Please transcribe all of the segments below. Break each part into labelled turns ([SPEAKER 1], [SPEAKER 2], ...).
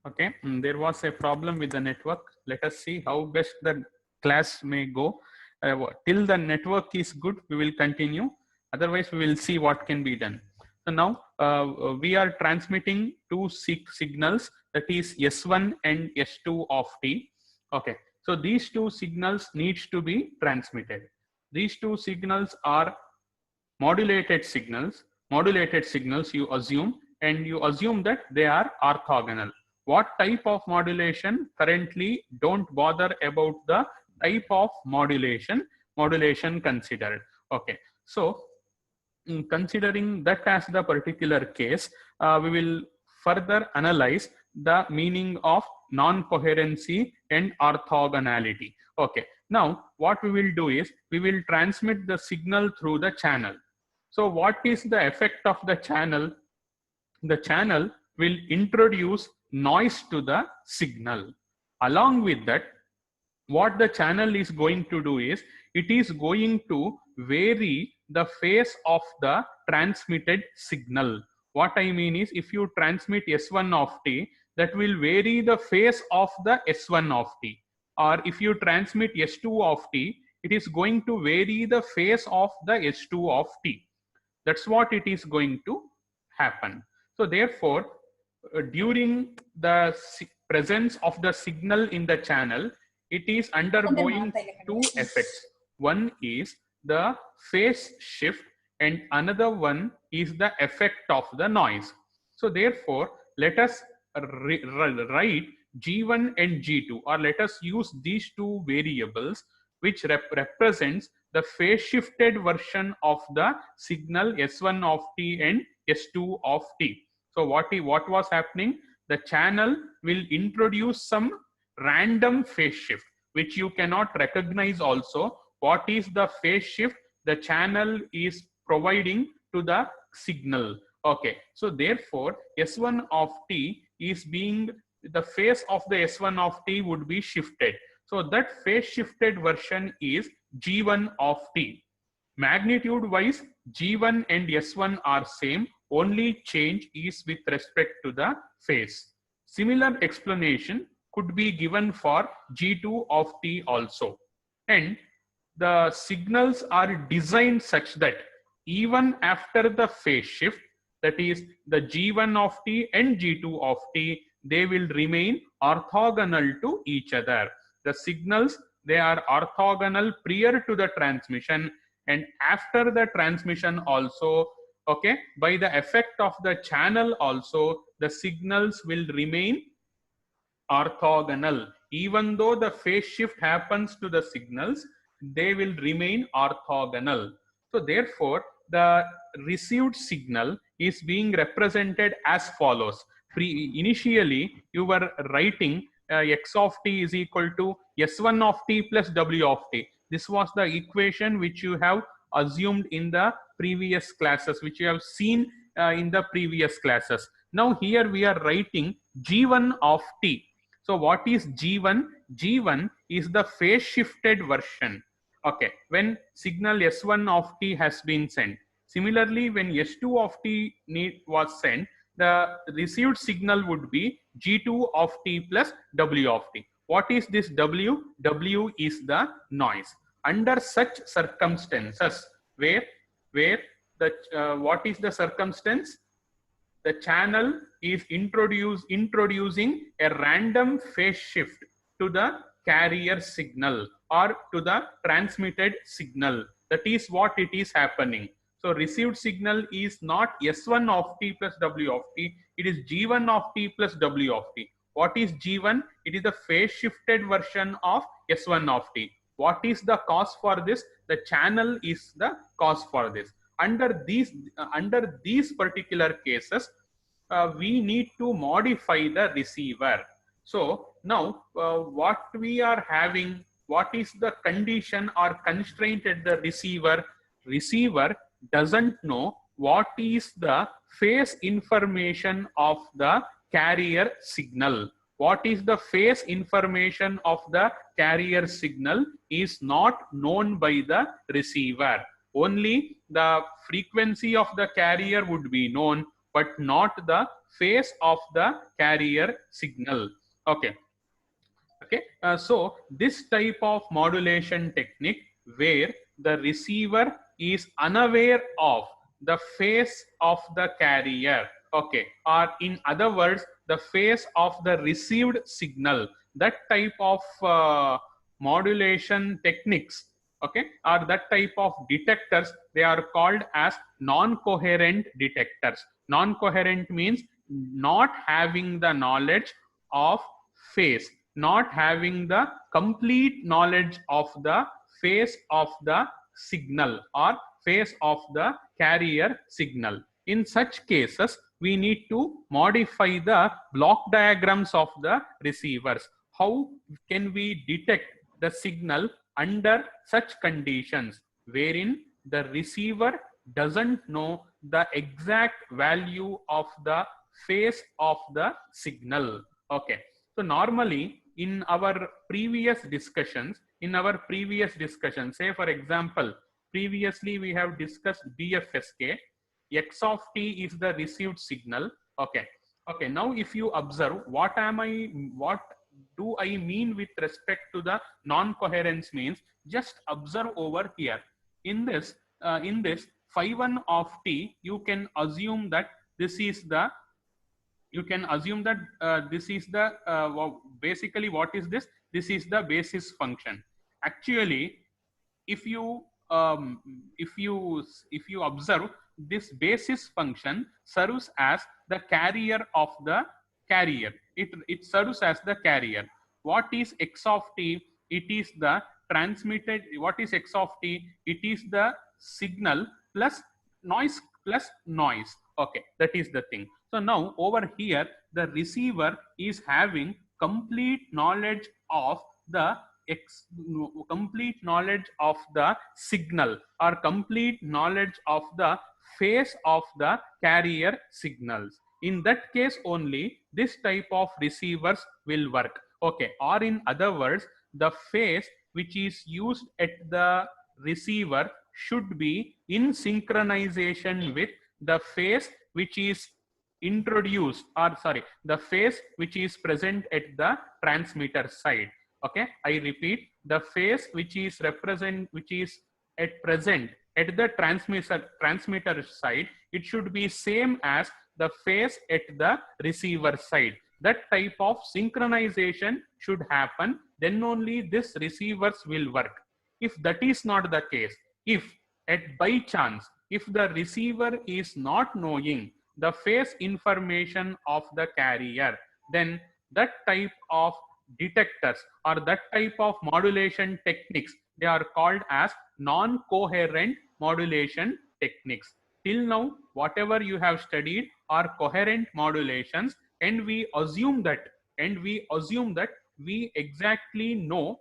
[SPEAKER 1] Okay, there was a problem with the network. Let us see how best the class may go. Till the network is good, we will continue. Otherwise, we will see what can be done. So now we are transmitting two signals, that is S1 and S2 of t. Okay, so these two signals needs to be transmitted. These two signals are modulated signals. Modulated signals you assume, and you assume that they are orthogonal. What type of modulation? Currently, don't bother about the type of modulation considered. Okay, so considering that as the particular case, we will further analyze the meaning of non-coherency and orthogonality. Okay, now what we will do is we will transmit the signal through the channel. So what is the effect of the channel? The channel will introduce noise to the signal. Along with that, what the channel is going to do is it is going to vary the phase of the transmitted signal. What I mean is, if you transmit S1 of t, that will vary the phase of the S1 of t. Or if you transmit S2 of t, it is going to vary the phase of the S2 of t. That's what it is going to happen. So therefore, during the presence of the signal in the channel, it is undergoing two effects. One is the phase shift and another one is the effect of the noise. So therefore, let us write G1 and G2, or let us use these two variables which represents the phase shifted version of the signal S1 of t and S2 of t. So what was happening? The channel will introduce some random phase shift which you cannot recognize also. What is the phase shift the channel is providing to the signal? Okay, so therefore S1 of t is being, the phase of the S1 of t would be shifted. So that phase shifted version is G1 of t. Magnitude wise, G1 and S1 are same, only change is with respect to the phase. Similar explanation could be given for G2 of t also. And the signals are designed such that even after the phase shift, that is the G1 of t and G2 of t, they will remain orthogonal to each other. The signals, they are orthogonal prior to the transmission and after the transmission also. Okay, by the effect of the channel also, the signals will remain orthogonal. Even though the phase shift happens to the signals, they will remain orthogonal. So therefore, the received signal is being represented as follows. Initially, you were writing x of t is equal to S1 of t plus W of t. This was the equation which you have assumed in the previous classes, which you have seen in the previous classes. Now here we are writing G1 of t. So what is G1? G1 is the phase shifted version. Okay, when signal S1 of t has been sent. Similarly, when S2 of t was sent, the received signal would be G2 of t plus W of t. What is this W? W is the noise. Under such circumstances, where the what is the circumstance? The channel is introducing a random phase shift to the carrier signal or to the transmitted signal. That is what it is happening. So received signal is not S1 of t plus W of t, it is G1 of t plus W of t. What is G1? It is the phase shifted version of S1 of t. What is the cause for this? The channel is the cause for this. Under these particular cases, we need to modify the receiver. So now what we are having, what is the condition or constraint at the receiver? Receiver doesn't know what is the phase information of the carrier signal. What is the phase information of the carrier signal is not known by the receiver. Only the frequency of the carrier would be known. but not the phase of the carrier signal. Okay. Okay, so this type of modulation technique where the receiver is unaware of the phase of the carrier, okay, or in other words, the phase of the received signal, that type of modulation techniques, okay, or that type of detectors, they are called as non-coherent detectors. Non-coherent means not having the knowledge of phase, not having the complete knowledge of the phase of the signal or phase of the carrier signal. In such cases, we need to modify the block diagrams of the receivers. How can we detect the signal under such conditions wherein the receiver doesn't know the exact value of the phase of the signal? Okay, so normally in our previous discussions, say for example, previously we have discussed BFSK. X of t is the received signal. Okay. Okay. Now, if you observe, what do I mean with respect to the non-coherence means? Just observe over here. In this phi1 of t, you can assume that this is the this is the basically what is this? This is the basis function. Actually, if you um, if you observe, this basis function serves as the carrier of the carrier. It serves as the carrier. What is x of t? It is the transmitted. What is x of t? It is the signal plus noise. Okay, that is the thing. So now over here, the receiver is having complete knowledge of the complete knowledge of the signal or complete knowledge of the phase of the carrier signals. In that case only this type of receivers will work. Okay, or in other words, the phase which is used at the receiver should be in synchronization with the phase which is introduced, or sorry, the phase which is present at the transmitter side. Okay, I repeat, the phase which is at present at the transmitter side, it should be same as the phase at the receiver side. That type of synchronization should happen, then only this receivers will work. If that is not the case, if at by chance, if the receiver is not knowing the phase information of the carrier, then that type of detectors or that type of modulation techniques, they are called as non-coherent modulation techniques. Till now, whatever you have studied are coherent modulations, and we assume that we exactly know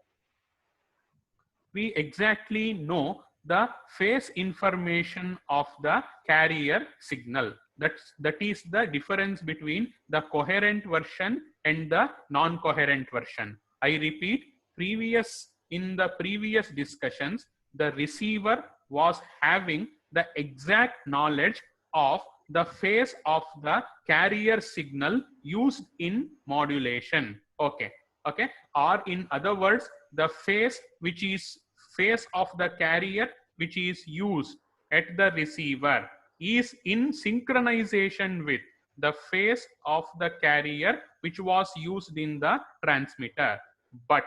[SPEAKER 1] the phase information of the carrier signal. That is the difference between the coherent version and the non-coherent version. I repeat, in the previous discussions, the receiver was having the exact knowledge of the phase of the carrier signal used in modulation. Okay. Okay. Or in other words, the phase of the carrier which is used at the receiver is in synchronization with the phase of the carrier which was used in the transmitter. But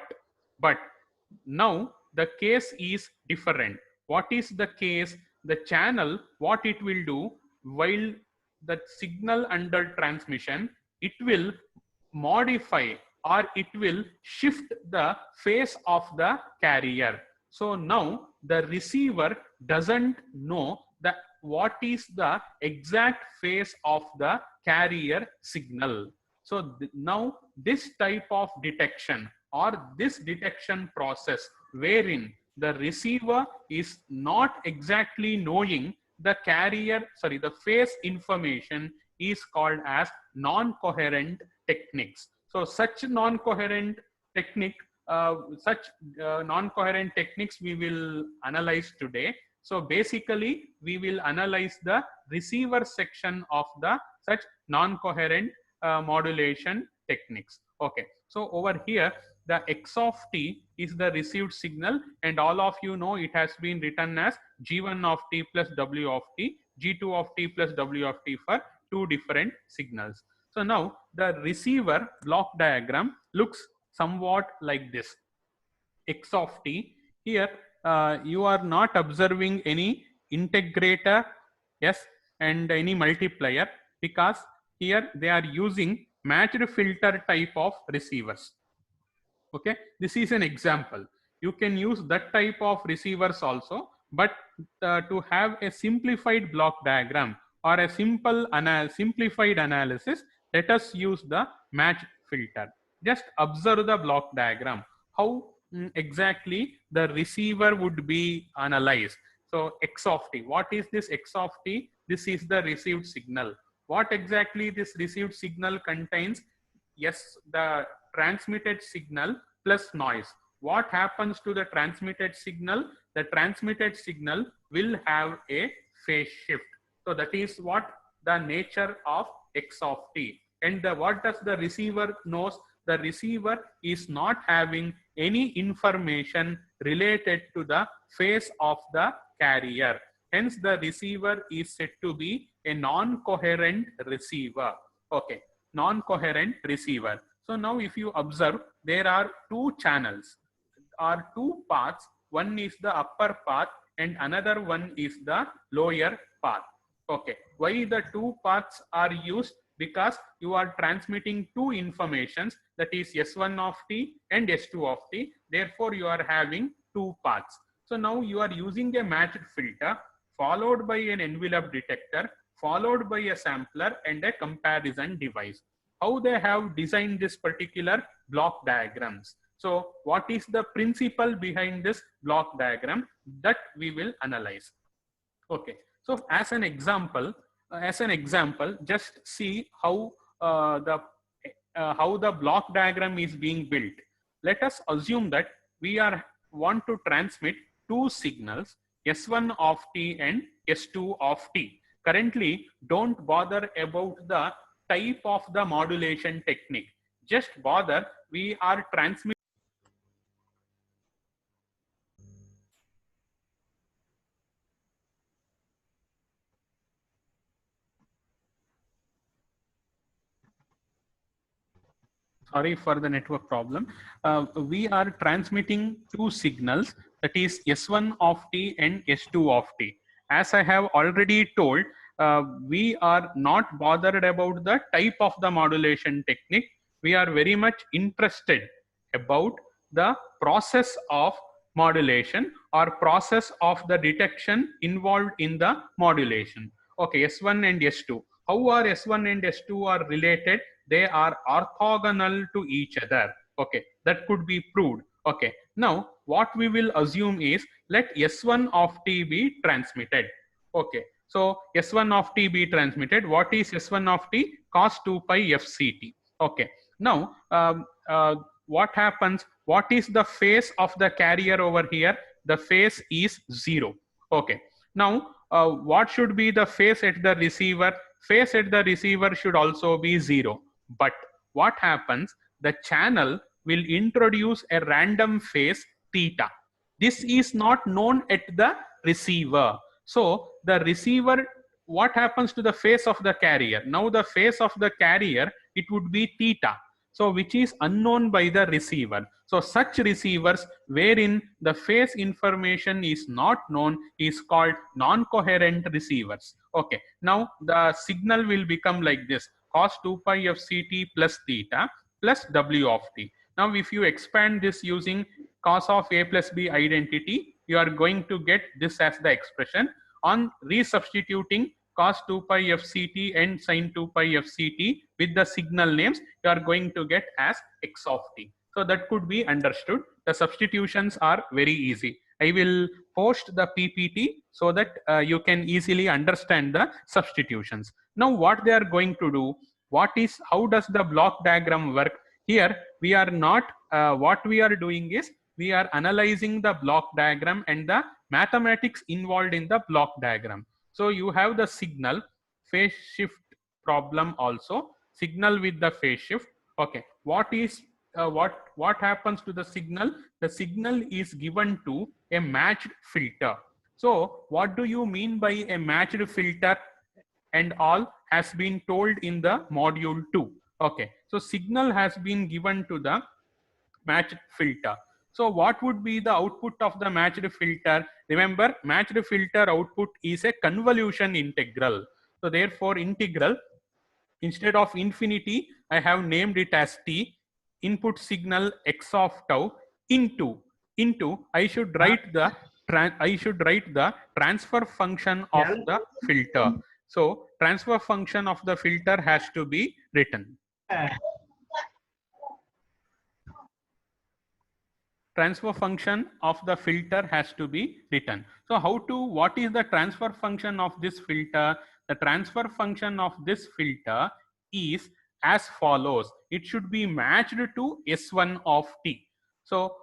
[SPEAKER 1] now the case is different. What is the case? The channel, what it will do, while the signal under transmission, it will modify or it will shift the phase of the carrier. So now the receiver doesn't know what is the exact phase of the carrier signal. So now this type of detection or this detection process wherein the receiver is not exactly knowing the phase information is called as non-coherent techniques. So such non-coherent techniques we will analyze today. So basically we will analyze the receiver section of the such non-coherent modulation techniques. Okay, so over here the x of t is the received signal, and all of you know it has been written as g1 of t plus w of t, g2 of t plus w of t for two different signals. So now the receiver block diagram looks somewhat like this. X of t, here you are not observing any integrator, yes, and any multiplier, because here they are using matched filter type of receivers. Okay, this is an example. You can use that type of receivers also, but to have a simplified block diagram or a simplified analysis, let us use the match filter. Just observe the block diagram, how exactly the receiver would be analyzed. So x of t, what is this x of t? This is the received signal. What exactly this received signal contains? Yes, the transmitted signal plus noise. What happens to the transmitted signal? The transmitted signal will have a phase shift. So that is what the nature of x of t. And what does the receiver knows? The receiver is not having any information related to the phase of the carrier. Hence, the receiver is said to be a non-coherent receiver. Okay, non-coherent receiver. So now if you observe, there are two channels or two paths. One is the upper path and another one is the lower path. Okay, why the two paths are used? Because you are transmitting two informations, that is S1 of t and S2 of t. Therefore, you are having two paths. So now you are using a matched filter followed by an envelope detector, followed by a sampler and a comparison device. How they have designed this particular block diagrams. So what is the principle behind this block diagram, that we will analyze. Okay, so as an example, just see how the block diagram is being built. Let us assume that we want to transmit two signals, S1 of t and S2 of t. Currently, don't bother about the type of the modulation technique. Just bother, we are transmitting. Sorry for the network problem. We are transmitting two signals, that is S1 of t and S2 of t. As I have already told, we are not bothered about the type of the modulation technique. We are very much interested about the process of modulation or process of the detection involved in the modulation. Okay, S1 and S2. How are S1 and S2 are related? They are orthogonal to each other. Okay, that could be proved. Okay, now what we will assume is, let S1 of t be transmitted. Okay, so S1 of t be transmitted. What is S1 of t? Cos 2 pi fct. Okay, now what happens? What is the phase of the carrier over here? The phase is 0. Okay, now what should be the phase at the receiver? Phase at the receiver should also be 0. But what happens? The channel will introduce a random phase theta. This is not known at the receiver. So the receiver, what happens to the phase of the carrier? Now the phase of the carrier, it would be theta. So which is unknown by the receiver. So such receivers wherein the phase information is not known is called non-coherent receivers. Okay, now the signal will become like this: cos 2 pi fct plus theta plus w of t. Now if you expand this using cos of a plus b identity, you are going to get this as the expression. On resubstituting cos 2 pi fct and sin 2 pi fct with the signal names, you are going to get as x of t. So that could be understood. The substitutions are very easy. I will post the PPT so that you can easily understand the substitutions. Now what they are going to do, how does the block diagram work? Here we are not, what we are doing is, we are analyzing the block diagram and the mathematics involved in the block diagram. So you have the signal, phase shift problem also. Signal with the phase shift. Okay, what happens to the signal? The signal is given to a matched filter. So what do you mean by a matched filter and all has been told in the module 2. Okay, so signal has been given to the matched filter. So what would be the output of the matched filter? Remember, matched filter output is a convolution integral. So therefore integral, instead of infinity, I have named it as t, input signal x of tau into I should write the transfer function of the filter. So transfer function of the filter has to be written. Transfer function of the filter has to be written. So what is the transfer function of this filter? The transfer function of this filter is as follows. It should be matched to S1 of t. So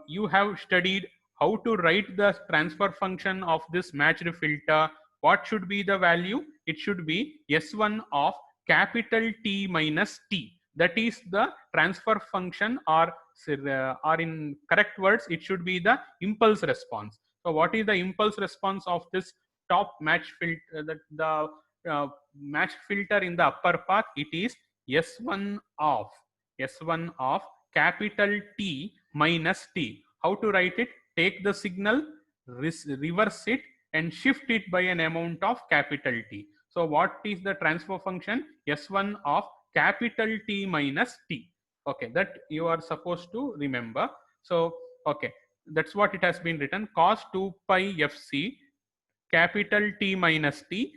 [SPEAKER 1] you have studied how to write the transfer function of this matched filter. What should be the value? It should be S1 of capital T minus t. That is the transfer function, or in correct words, it should be the impulse response. So what is the impulse response of this top match filter, the match filter in the upper path? It is S1 of capital T minus t. How to write it? Take the signal, reverse it and shift it by an amount of capital T. So what is the transfer function? S1 of capital T minus t. Okay, that you are supposed to remember. So okay, that's what it has been written. Cos 2 pi fc capital T minus t.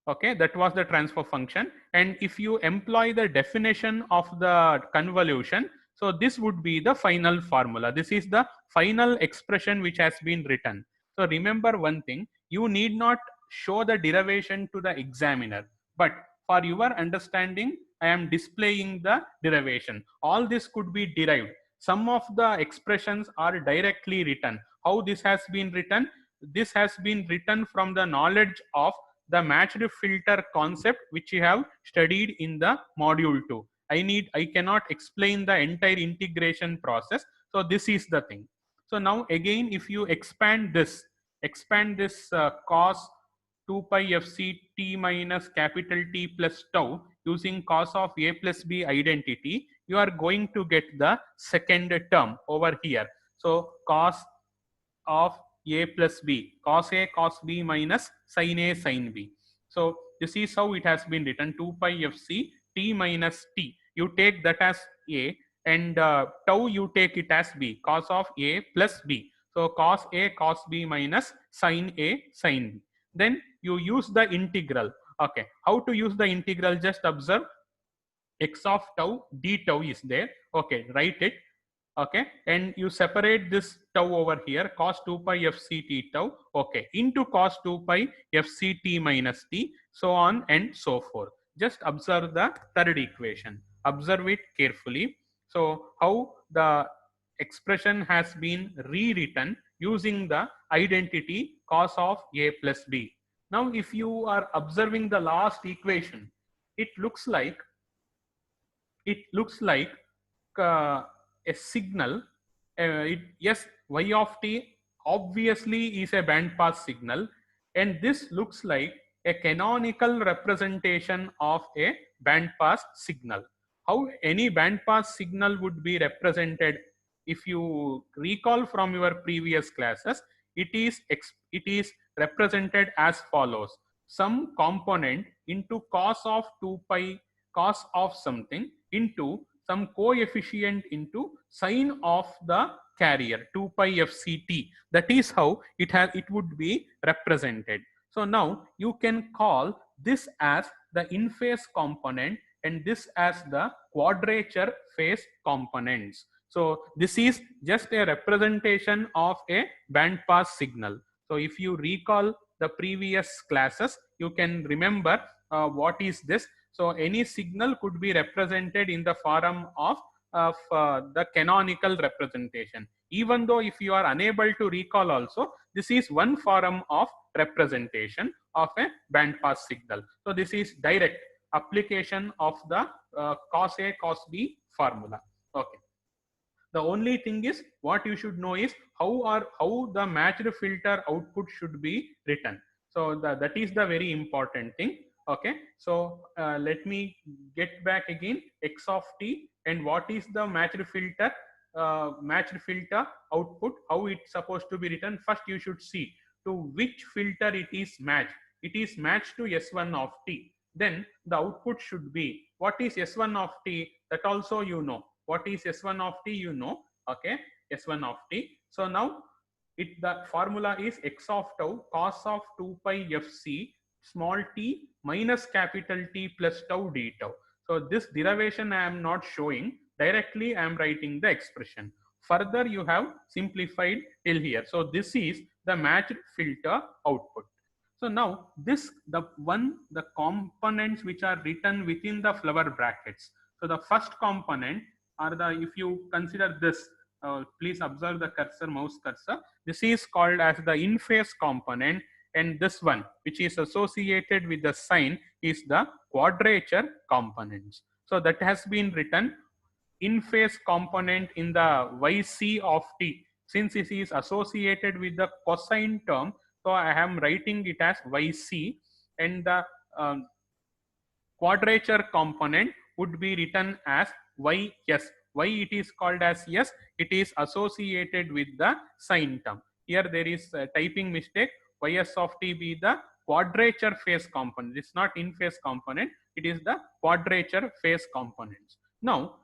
[SPEAKER 1] Okay, that was the transfer function. And if you employ the definition of the convolution, so this would be the final formula. This is the final expression which has been written. So remember one thing, you need not show the derivation to the examiner, but for your understanding, I am displaying the derivation. All this could be derived. Some of the expressions are directly written. How this has been written? This has been written from the knowledge of the matched filter concept which you have studied in the module 2. I cannot explain the entire integration process. So this is the thing. So now again, if you expand this cos 2 pi fc t minus capital T plus tau using cos of a plus b identity, you are going to get the second term over here. So cos of a plus b, cos a cos b minus sin a sin b. So this is how it has been written. 2 pi fc t minus t, you take that as a, and tau you take it as b, cos of a plus b. So cos a cos b minus sin a sin b. Then you use the integral. Okay, how to use the integral? Just observe, x of tau d tau is there. Okay, write it. Okay, and you separate this tau over here, cos 2 pi fc t tau, okay, into cos 2 pi fc t minus t, so on and so forth. Just observe the third equation. Observe it carefully. So how the expression has been rewritten using the identity cos of a plus b. Now if you are observing the last equation, it looks like a signal. Yes, y of t obviously is a band pass signal, and this looks like a canonical representation of a band pass signal. How any band pass signal would be represented? If you recall from your previous classes, it is represented as follows: some component into cos of 2 pi cos of something into some coefficient into sine of the carrier 2 pi fct. That is how it would be represented. So now you can call this as the in phase component and this as the quadrature phase components. So this is just a representation of a band pass signal. So if you recall the previous classes, you can remember what is this. So any signal could be represented in the form of the canonical representation. Even though if you are unable to recall also, this is one form of representation of a band pass signal. So this is direct. application of the cos A cos B formula. Okay. The only thing is what you should know is how the matched filter output should be written. So that is the very important thing. Okay. So let me get back again x of t and what is the matched filter output, how it's supposed to be written. First you should see to which filter it is matched. It is matched to S1 of t. Then the output should be what is S1 of t, that also you know. What is S1 of t, you know. Okay, S1 of t. So now the formula is x of tau cos of 2 pi fc small t minus capital T plus tau d tau. So this derivation I am not showing. Directly I am writing the expression. Further you have simplified till here. So this is the matched filter output. So now the components which are written within the flower brackets. So the first component are if you consider this, please observe the cursor, mouse cursor. This is called as the in-phase component, and this one which is associated with the sign is the quadrature components. So that has been written in-phase component in the yc of t. Since it is associated with the cosine term, so I am writing it as yc, and the quadrature component would be written as ys. Why it is called as yes? It is associated with the sine term. Here there is a typing mistake. Ys of t be the quadrature phase component. It's not in phase component. It is the quadrature phase components. Now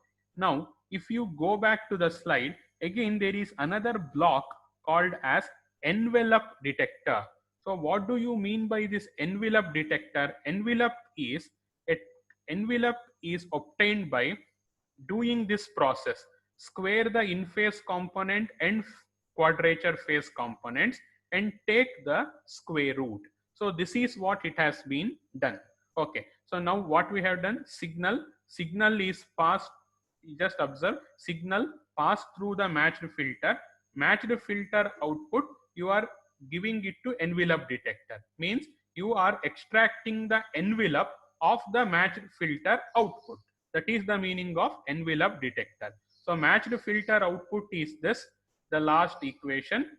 [SPEAKER 1] if you go back to the slide, again there is another block called as envelope detector. So what do you mean by this envelope detector? Envelope is obtained by doing this process. Square the in-phase component and quadrature phase components and take the square root. So this is what it has been done. Okay. So now what we have done, signal is passed. Just observe, signal passed through the matched filter. Matched filter output you are giving it to envelope detector. Means you are extracting the envelope of the matched filter output. That is the meaning of envelope detector. So matched filter output is this, the last equation.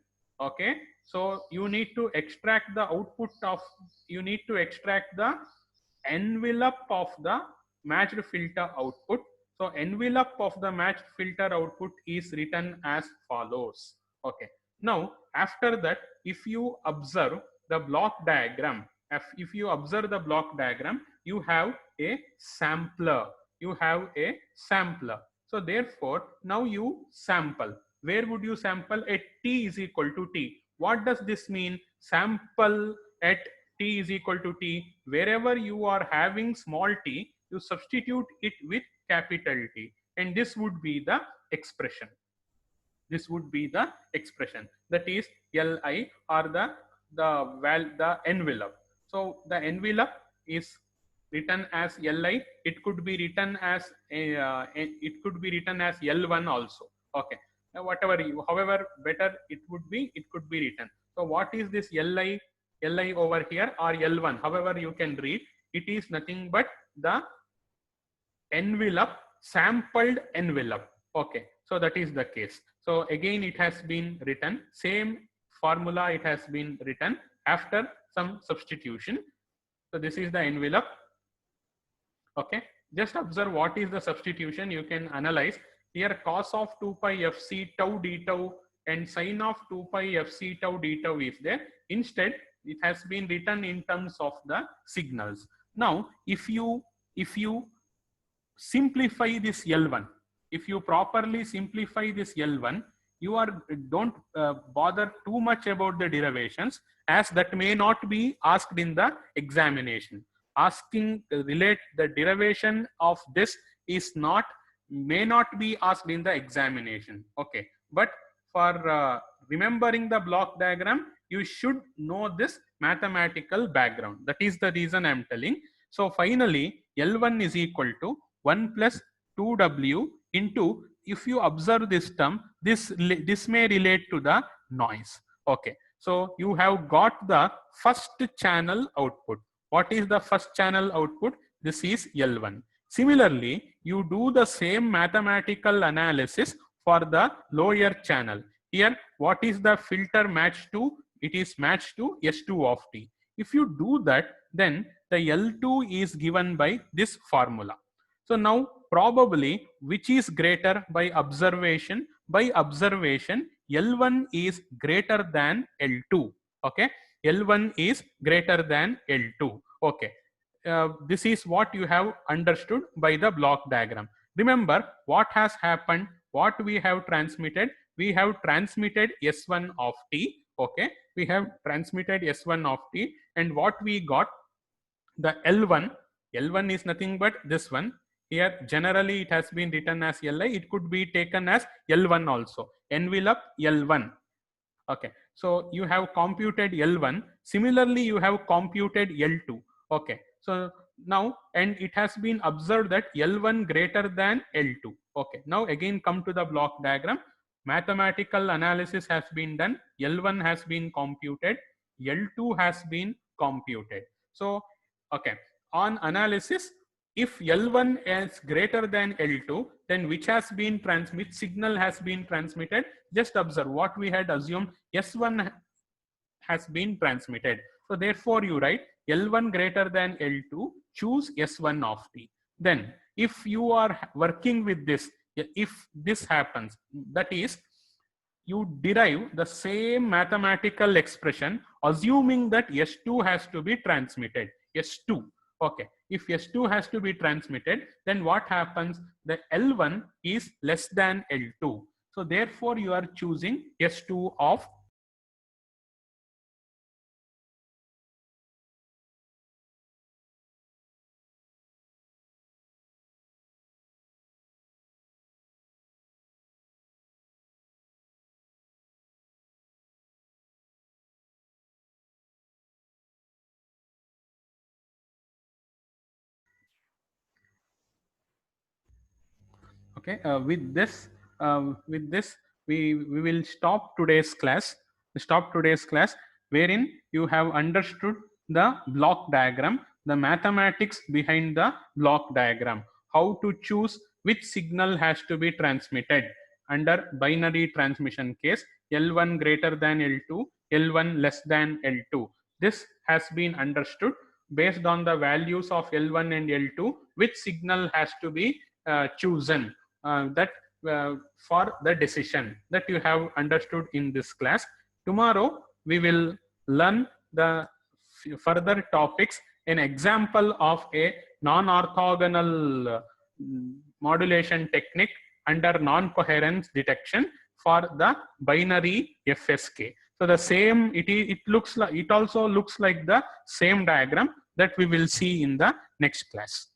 [SPEAKER 1] Okay. So you need to extract the output of, you need to extract the envelope of the matched filter output. So envelope of the matched filter output is written as follows. Okay. Now after that, if you observe the block diagram, if you observe the block diagram, you have a sampler. So therefore now you sample. Where would you sample? At t is equal to t. What does this mean? Sample at t is equal to t. Wherever you are having small t, you substitute it with capital T, and this would be the expression. That is Li, or the envelope. So the envelope is written as Li. It could be written as L1 also. Okay. However better it would be, it could be written. So what is this Li over here, or L1? However you can read, it is nothing but the envelope, sampled envelope. Okay. So that is the case. So again it has been written, same formula it has been written after some substitution. So this is the envelope. Okay. Just observe what is the substitution. You can analyze here. Cos of 2 pi fc tau d tau and sine of 2 pi fc tau d tau is there. Instead it has been written in terms of the signals. Now if you simplify this L1, if you properly simplify this L1, you don't bother too much about the derivations, as that may not be asked in the examination. Asking relate the derivation of this may not be asked in the examination. Okay. But for remembering the block diagram, you should know this mathematical background. That is the reason I am telling. So finally L1 is equal to 1 plus 2W into, if you observe this term, this may relate to the noise. Okay. So you have got the first channel output. What is the first channel output? this is L1. Similarly, you do the same mathematical analysis for the lower channel. Here, what is the filter matched to? It is matched to S2 of t. If you do that, then the L2 is given by this formula. So now probably which is greater by observation? By observation, L1 is greater than L2. Okay, L1 is greater than L2. Okay, this is what you have understood by the block diagram. Remember what has happened, what we have transmitted. We have transmitted S1 of t. Okay, we have transmitted S1 of t, and what we got, the L1. L1 is nothing but this one. Here generally it has been written as Li. It could be taken as L1 also. Envelope L1. Okay, so you have computed L1. Similarly, you have computed L2. Okay, so now, and it has been observed that L1 greater than L2. Okay, now again come to the block diagram. Mathematical analysis has been done. L1 has been computed. L2 has been computed. So, okay, on analysis, if L1 is greater than L2, then which signal has been transmitted? Just observe what we had assumed, S1 has been transmitted. So therefore you write L1 greater than L2, choose S1 of t. Then if you are working with this, if this happens, that is, you derive the same mathematical expression assuming that S2 has to be transmitted. S2. Okay, if S2 has to be transmitted, then what happens? The L1 is less than L2. So therefore you are choosing S2 of okay. With this we will stop today's class. Wherein you have understood the block diagram, the mathematics behind the block diagram, how to choose which signal has to be transmitted under binary transmission case, L1 greater than L2, L1 less than L2. This has been understood. Based on the values of L1 and L2, which signal has to be chosen that for the decision, that you have understood in this class. Tomorrow we will learn the further topics, an example of a non-orthogonal modulation technique under non-coherence detection for the binary FSK. So the same, it also looks like the same diagram that we will see in the next class.